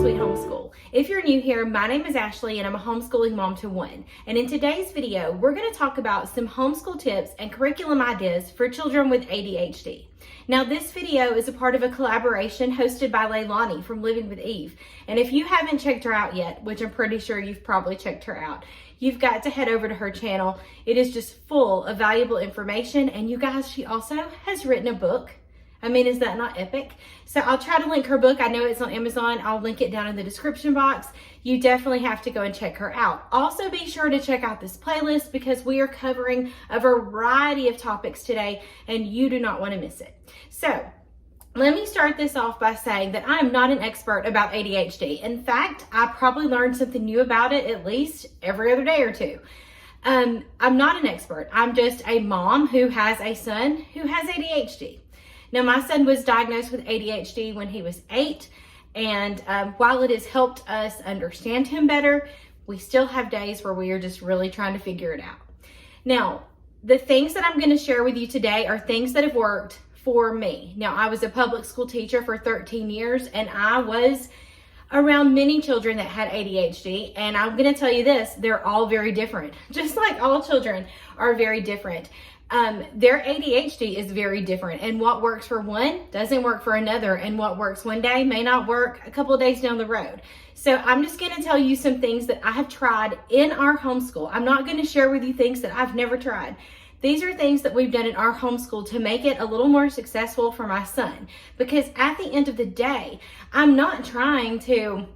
Sweet Homeschool. If you're new here, my name is Ashley and I'm a homeschooling mom to one. And in today's video, we're going to talk about some homeschool tips and curriculum ideas for children with ADHD. Now, this video is a part of a collaboration hosted by Leilani from Living with Eve. And if you haven't checked her out yet, which I'm pretty sure you've probably checked her out, you've got to head over to her channel. It is just full of valuable information. And you guys, she also has written a book. I mean, is that not epic? So I'll try to link her book. I know it's on Amazon. I'll link it down in the description box. You definitely have to go and check her out. Also, be sure to check out this playlist because we are covering a variety of topics today and you do not want to miss it. So let me start this off by saying that I'm not an expert about ADHD. In fact, I probably learned something new about it at least every other day or two. I'm not an expert. I'm just a mom who has a son who has ADHD. Now, my son was diagnosed with ADHD when he was 8, and while it has helped us understand him better, we still have days where we are just really trying to figure it out. Now, the things that I'm going to share with you today are things that have worked for me. Now, I was a public school teacher for 13 years, and I was around many children that had ADHD, and I'm going to tell you this, they're all very different. Just like all children are very different. Their ADHD is very different, and what works for one doesn't work for another, and what works one day may not work a couple of days down the road. So I'm just going to tell you some things that I have tried in our homeschool. I'm not going to share with you things that I've never tried. These are things that we've done in our homeschool to make it a little more successful for my son, because at the end of the day, I'm not trying to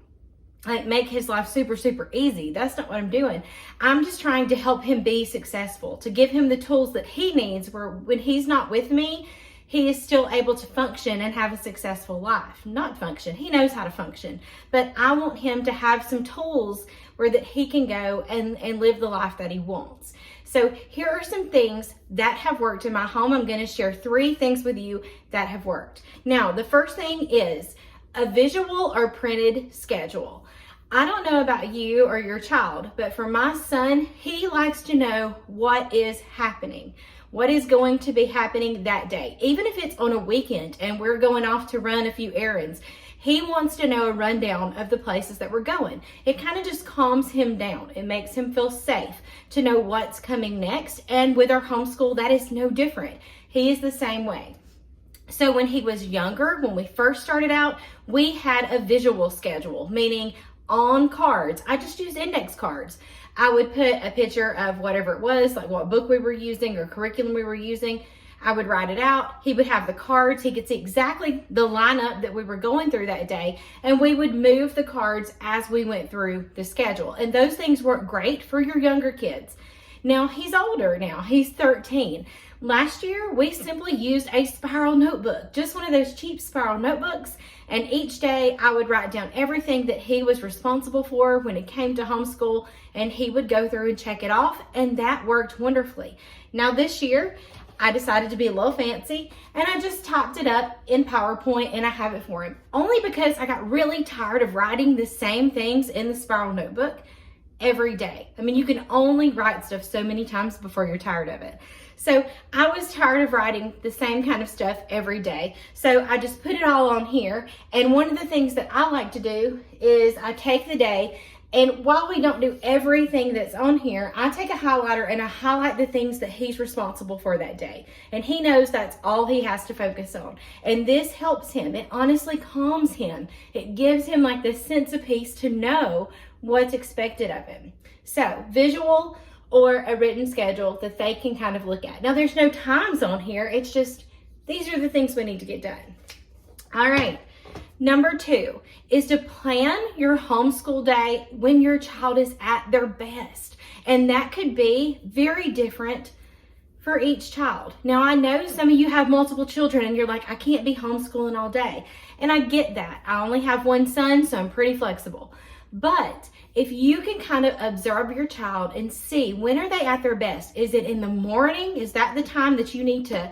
make his life super easy. That's not what I'm doing. I'm just trying to help him be successful, to give him the tools that he needs where when he's not with me, he is still able to function and have a successful life. Not function, he knows how to function, but I want him to have some tools where that he can go and live the life that he wants. So here are some things that have worked in my home. I'm going to share 3 things with you that have worked. Now, the first thing is a visual or printed schedule. I don't know about you or your child, but for my son, he likes to know what is happening, what is going to be happening that day. Even if it's on a weekend and we're going off to run a few errands, he wants to know a rundown of the places that we're going. It kind of just calms him down. It makes him feel safe to know what's coming next. And with our homeschool, that is no different. He is the same way. So when he was younger, when we first started out, we had a visual schedule, meaning on cards. I just used index cards. I would put a picture of whatever it was, like what book we were using or curriculum we were using. I would write it out. He would have the cards. He could see exactly the lineup that we were going through that day. And we would move the cards as we went through the schedule. And those things work great for your younger kids. Now, he's older now. He's 13. Last year, we simply used a spiral notebook, just one of those cheap spiral notebooks. And each day I would write down everything that he was responsible for when it came to homeschool, and he would go through and check it off, and that worked wonderfully. Now this year, I decided to be a little fancy, and I just typed it up in PowerPoint, and I have it for him. Only because I got really tired of writing the same things in the spiral notebook every day. I mean, you can only write stuff so many times before you're tired of it. So I was tired of writing the same kind of stuff every day. So I just put it all on here. And one of the things that I like to do is I take the day, and while we don't do everything that's on here, I take a highlighter and I highlight the things that he's responsible for that day. And he knows that's all he has to focus on. And this helps him. It honestly calms him. It gives him like this sense of peace to know what's expected of him. So visual or a written schedule that they can kind of look at. Now, there's no times on here. It's just, these are the things we need to get done. All right. Number 2 is to plan your homeschool day when your child is at their best. And that could be very different for each child. Now, I know some of you have multiple children and you're like, I can't be homeschooling all day. And I get that. I only have one son, so I'm pretty flexible. But if you can kind of observe your child and see when are they at their best, is it in the morning? Is that the time that you need to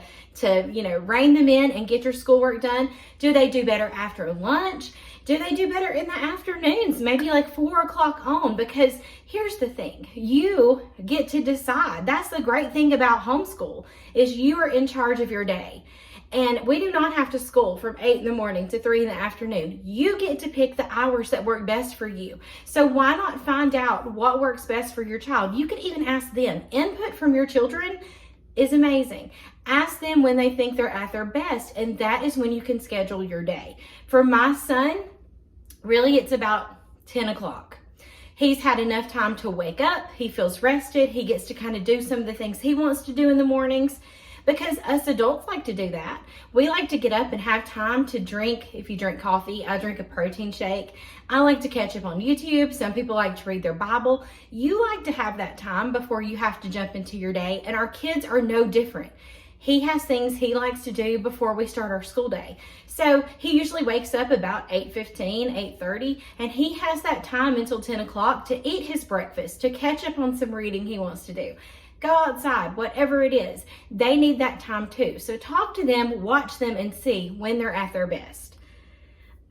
rein them in and get your schoolwork done? Do they do better after lunch? Do they do better in the afternoons? Maybe like 4 o'clock on? Because here's the thing, you get to decide. That's the great thing about homeschool is you are in charge of your day. And we do not have to school from 8 in the morning to 3 in the afternoon. You get to pick the hours that work best for you. So why not find out what works best for your child? You could even ask them. Input from your children is amazing. Ask them when they think they're at their best, and that is when you can schedule your day. For my son, really it's about 10 o'clock. He's had enough time to wake up. He feels rested. He gets to kind of do some of the things he wants to do in the mornings, because us adults like to do that. We like to get up and have time to drink. If you drink coffee, I drink a protein shake. I like to catch up on YouTube. Some people like to read their Bible. You like to have that time before you have to jump into your day, and our kids are no different. He has things he likes to do before we start our school day. So he usually wakes up about 8:15, 8:30, and he has that time until 10 o'clock to eat his breakfast, to catch up on some reading he wants to do. Go outside, whatever it is. They need that time too. So talk to them, watch them, and see when they're at their best.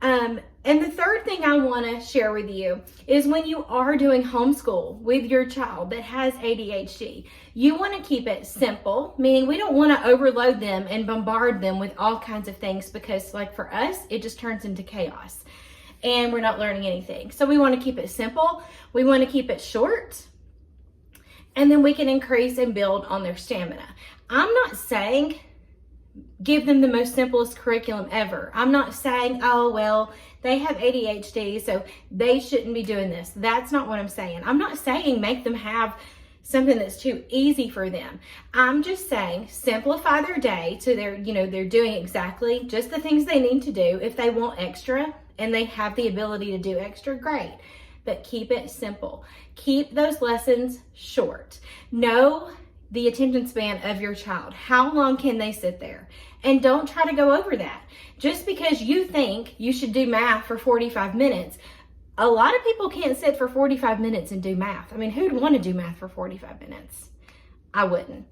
And the third thing I want to share with you is when you are doing homeschool with your child that has ADHD, you want to keep it simple, meaning we don't want to overload them and bombard them with all kinds of things, because like for us, it just turns into chaos and we're not learning anything. So we want to keep it simple. We want to keep it short, and then we can increase and build on their stamina. I'm not saying give them the most simplest curriculum ever. I'm not saying, oh, well, they have ADHD, so they shouldn't be doing this. That's not what I'm saying. I'm not saying make them have something that's too easy for them. I'm just saying simplify their day so they're doing exactly just the things they need to do. If they want extra and they have the ability to do extra, great. But keep it simple. Keep those lessons short. Know the attention span of your child. How long can they sit there? And don't try to go over that. Just because you think you should do math for 45 minutes, a lot of people can't sit for 45 minutes and do math. I mean, who'd want to do math for 45 minutes? I wouldn't.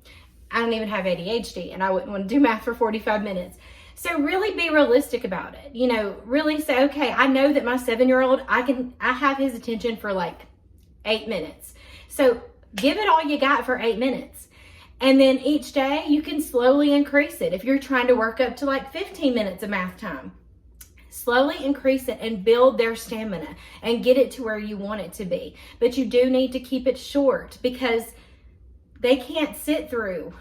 I don't even have ADHD, and I wouldn't want to do math for 45 minutes. So really be realistic about it. Really say, okay, I know that my 7-year-old, I have his attention for like 8 minutes. So give it all you got for 8 minutes. And then each day you can slowly increase it. If you're trying to work up to like 15 minutes of math time, slowly increase it and build their stamina and get it to where you want it to be. But you do need to keep it short, because they can't sit through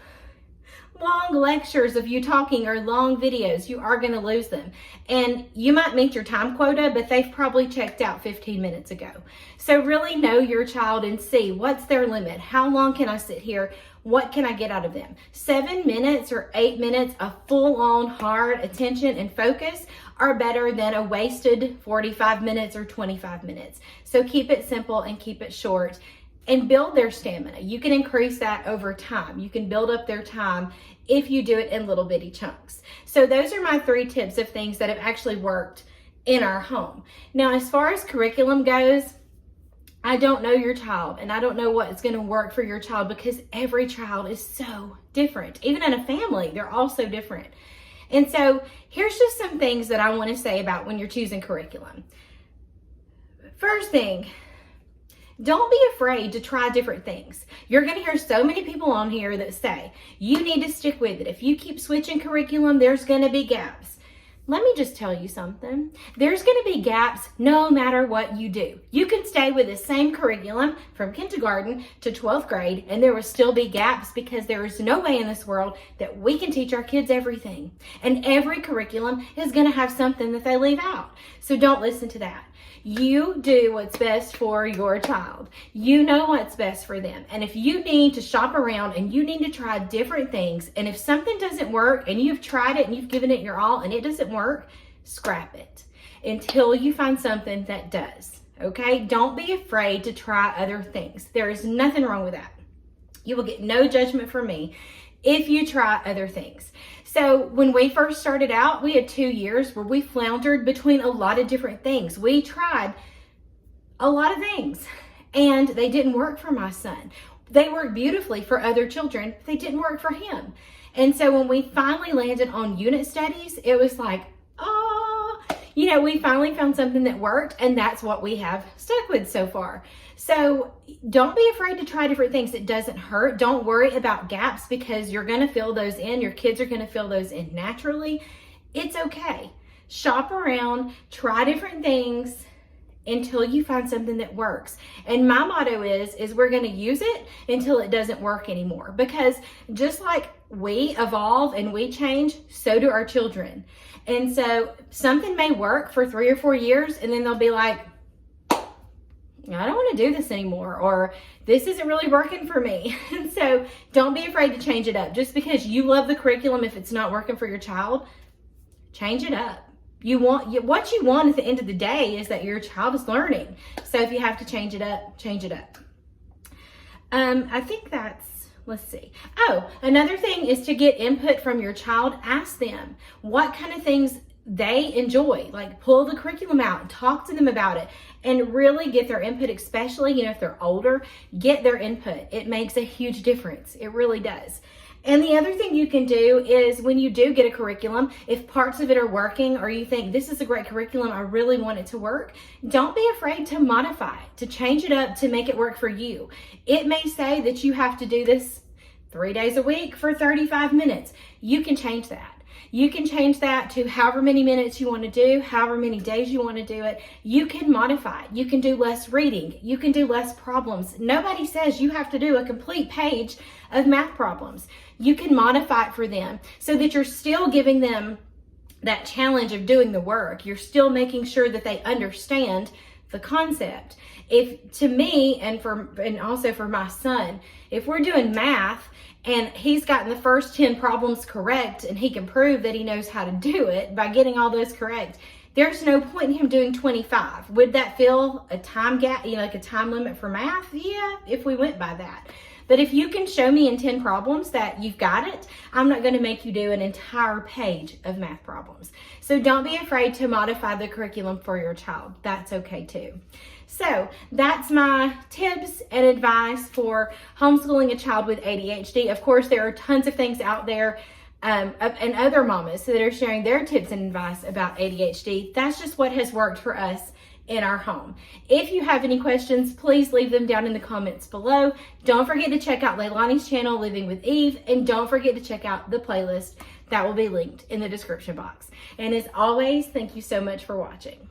long lectures of you talking or long videos. You are going to lose them. And you might meet your time quota, but they've probably checked out 15 minutes ago. So really know your child and see what's their limit. How long can I sit here? What can I get out of them? 7 minutes or 8 minutes of full-on hard attention and focus are better than a wasted 45 minutes or 25 minutes. So keep it simple and keep it short and build their stamina. You can increase that over time. You can build up their time if you do it in little bitty chunks. So those are my 3 tips of things that have actually worked in our home. Now, as far as curriculum goes, I don't know your child, and I don't know what's going to work for your child, because every child is so different. Even in a family, they're all so different. And so here's just some things that I want to say about when you're choosing curriculum. First thing, don't be afraid to try different things. You're going to hear so many people on here that say, you need to stick with it. If you keep switching curriculum, there's going to be gaps. Let me just tell you something. There's going to be gaps no matter what you do. You can stay with the same curriculum from kindergarten to 12th grade, and there will still be gaps, because there is no way in this world that we can teach our kids everything. And every curriculum is going to have something that they leave out. So don't listen to that. You do what's best for your child. You know what's best for them. And if you need to shop around and you need to try different things, and if something doesn't work and you've tried it and you've given it your all and it doesn't work, scrap it until you find something that does. Okay? Don't be afraid to try other things. There is nothing wrong with that. You will get no judgment from me if you try other things. So when we first started out, we had 2 years where we floundered between a lot of different things. We tried a lot of things, and they didn't work for my son. They worked beautifully for other children, but they didn't work for him. And so when we finally landed on unit studies, it was like, we finally found something that worked, and that's what we have stuck with so far. So don't be afraid to try different things. It doesn't hurt. Don't worry about gaps because you're going to fill those in. Your kids are going to fill those in naturally. It's okay. Shop around, try different things until you find something that works. And my motto is we're going to use it until it doesn't work anymore, because just like we evolve and we change, so do our children. And so something may work for 3 or 4 years, and then they'll be like, I don't want to do this anymore, or this isn't really working for me. And so don't be afraid to change it up. Just because you love the curriculum, if it's not working for your child, change it up. What you want at the end of the day is that your child is learning. So if you have to change it up, change it up. I think that's, let's see. Oh, another thing is to get input from your child. Ask them what kind of things they enjoy. Like, pull the curriculum out and talk to them about it and really get their input, especially, if they're older, get their input. It makes a huge difference. It really does. And the other thing you can do is when you do get a curriculum, if parts of it are working or you think this is a great curriculum, I really want it to work, don't be afraid to modify it, to change it up, to make it work for you. It may say that you have to do this 3 days a week for 35 minutes. You can change that. You can change that to however many minutes you want to do, however many days you want to do it. You can modify it. You can do less reading. You can do less problems. Nobody says you have to do a complete page of math problems. You can modify it for them so that you're still giving them that challenge of doing the work. You're still making sure that they understand the concept. If to me and also for my son, if we're doing math and he's gotten the first 10 problems correct and he can prove that he knows how to do it by getting all those correct, there's no point in him doing 25. Would that fill a time gap, like a time limit for math? Yeah, if we went by that. But if you can show me in 10 problems that you've got it, I'm not going to make you do an entire page of math problems. So don't be afraid to modify the curriculum for your child. That's okay too. So that's my tips and advice for homeschooling a child with ADHD. Of course, there are tons of things out there and other mamas that are sharing their tips and advice about ADHD. That's just what has worked for us in our home. If you have any questions, please leave them down in the comments below. Don't forget to check out Leilani's channel, Living with Eve, and don't forget to check out the playlist that will be linked in the description box. And as always, thank you so much for watching.